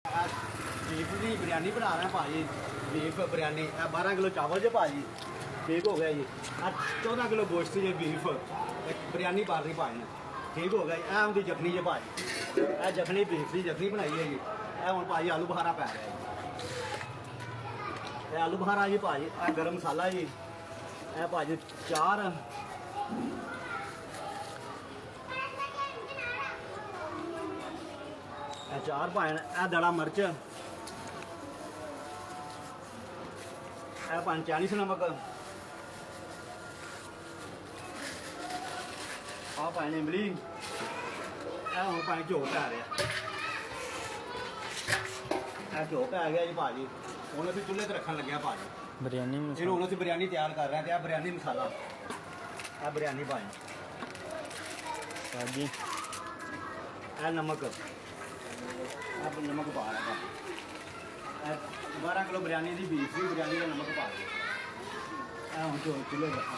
Beef की बिरयानी बना रहे हैं भाजी। बीफ बिरयानी 12 किलो चावल जो भाजी ठीक हो गया जी। 14 किलो गोश्त जी बीफ बिरयानी पा रही भाजी ठीक हो गया जी। उनकी जखनी जी भाजी जखनी बीफ की जखनी बनाई है जी। हम भाजी आलू बखारा पै रहा है। आलू बखारा जी भाजी गर्म मसाला जी भाजी चार चार पाए दड़ा मिर्च पाए चालीस नमक आ पाए इमली हम पाए घ्यो पै रहा घ्यो पै गया जी भाजी। हूँ अभी चूल्हे पर रखन लगे भाजी बिरयानी फिर हूँ अभी बिरयानी तैयार कर रहे हैं। बिरयानी मसाला बिरयानी भाजी भाजी नमक नमक पा रहा 12 किलो बिरयानी की बीफ की बिरयानी का नमक पा दिया। हम चूल्हे रखा